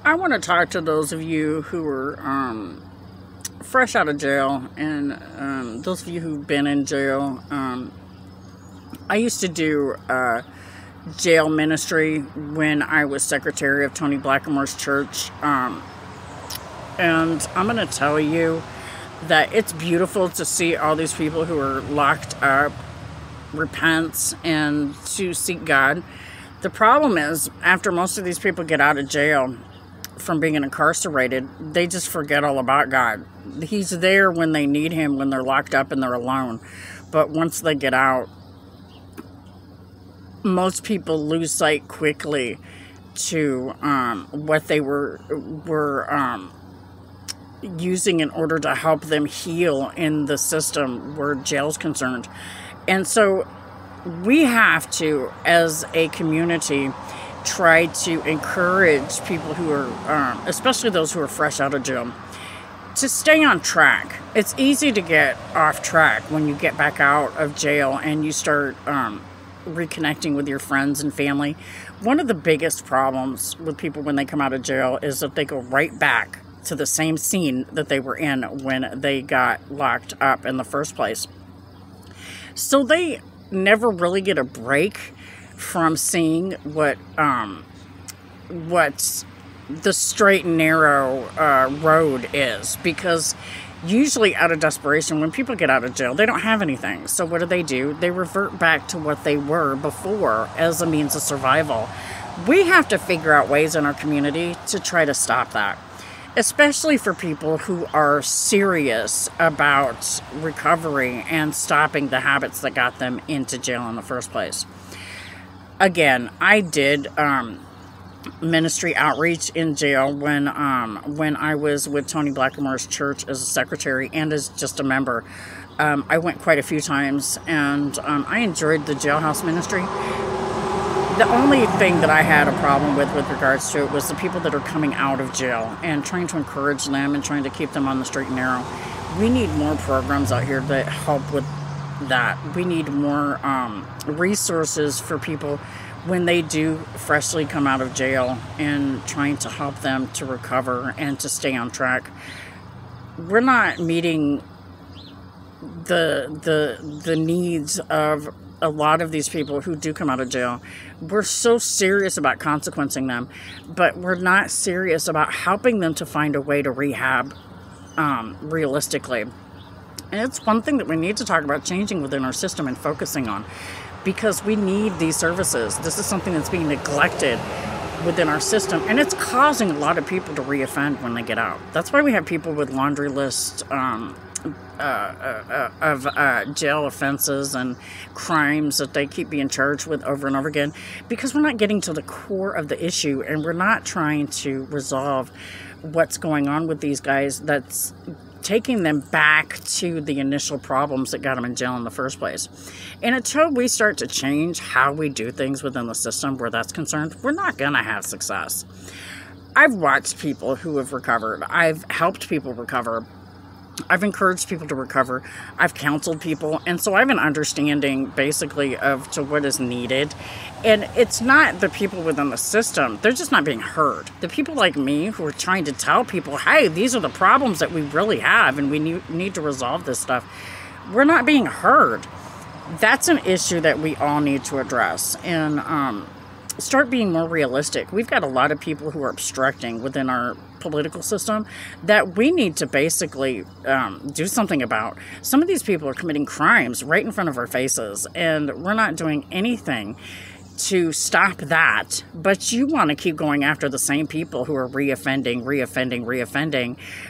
I want to talk to those of you who are fresh out of jail, and those of you who've been in jail. I used to do jail ministry when I was secretary of Tony Blackamore's church, and I'm going to tell you that it's beautiful to see all these people who are locked up repent and to seek God. The problem is, after most of these people get out of jail from being incarcerated, they just forget all about God. He's there when they need him, when they're locked up and they're alone. But once they get out, most people lose sight quickly to what they were using in order to help them heal in the system where jail's concerned. And so we have to, as a community, try to encourage people who are, especially those who are fresh out of jail, to stay on track. It's easy to get off track when you get back out of jail and you start reconnecting with your friends and family. One of the biggest problems with people when they come out of jail is that they go right back to the same scene that they were in when they got locked up in the first place. So they never really get a break from seeing what the straight and narrow road is, because usually out of desperation, when people get out of jail, they don't have anything. So what do? They revert back to what they were before as a means of survival. We have to figure out ways in our community to try to stop that, especially for people who are serious about recovery and stopping the habits that got them into jail in the first place. Again, I did ministry outreach in jail when I was with Tony Blackamore's church as a secretary and as just a member. I went quite a few times, and I enjoyed the JailHouse ministry. The only thing that I had a problem with regards to it was the people that are coming out of jail and trying to encourage them and trying to keep them on the straight and narrow. We need more programs out here that help with that. We need more resources for people when they do freshly come out of jail, and trying to help them to recover and to stay on track. We're not meeting the needs of a lot of these people who do come out of jail. We're so serious about consequencing them, but we're not serious about helping them to find a way to rehab realistically. And it's one thing that we need to talk about changing within our system and focusing on, because we need these services. This is something that's being neglected within our system, and it's causing a lot of people to reoffend when they get out. That's why we have people with laundry lists of jail offenses and crimes that they keep being charged with over and over again, because we're not getting to the core of the issue, and we're not trying to resolve what's going on with these guys that's taking them back to the initial problems that got them in jail in the first place. And until we start to change how we do things within the system where that's concerned, we're not going to have success. I've watched people who have recovered. I've helped people recover. I've encouraged people to recover. I've counseled people. And so I have an understanding basically of to what is needed. And it's not the people within the system. They're just not being heard. The people like me who are trying to tell people, hey, these are the problems that we really have and we need to resolve this stuff. We're not being heard. That's an issue that we all need to address and start being more realistic. We've got a lot of people who are obstructing within our political system that we need to basically do something about. Some of these people are committing crimes right in front of our faces, and we're not doing anything to stop that. But you want to keep going after the same people who are reoffending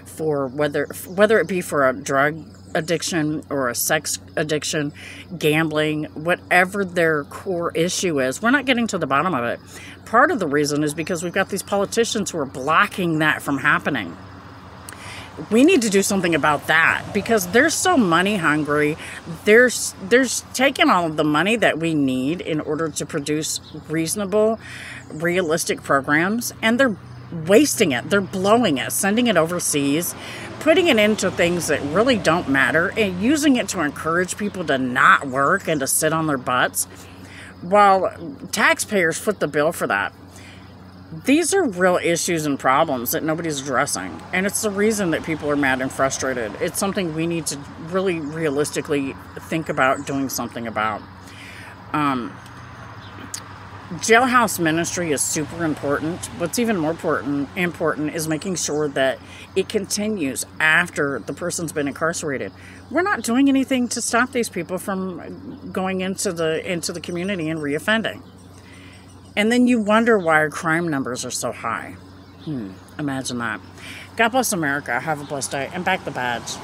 for whether it be for a drug addiction or a sex addiction, gambling, whatever their core issue is. We're not getting to the bottom of it. Part of the reason is because we've got these politicians who are blocking that from happening. We need to do something about that, because they're so money hungry. They're taking all of the money that we need in order to produce reasonable, realistic programs, and they're wasting it. They're blowing it, sending it overseas, putting it into things that really don't matter, and using it to encourage people to not work and to sit on their butts, while taxpayers foot the bill for that. These are real issues and problems that nobody's addressing. And it's the reason that people are mad and frustrated. It's something we need to really realistically think about doing something about. Jailhouse ministry is super important. What's even more important is making sure that it continues after the person's been incarcerated. We're not doing anything to stop these people from going into the community and reoffending. And then you wonder why our crime numbers are so high. Imagine that. God bless America. Have a blessed day. And back the badge.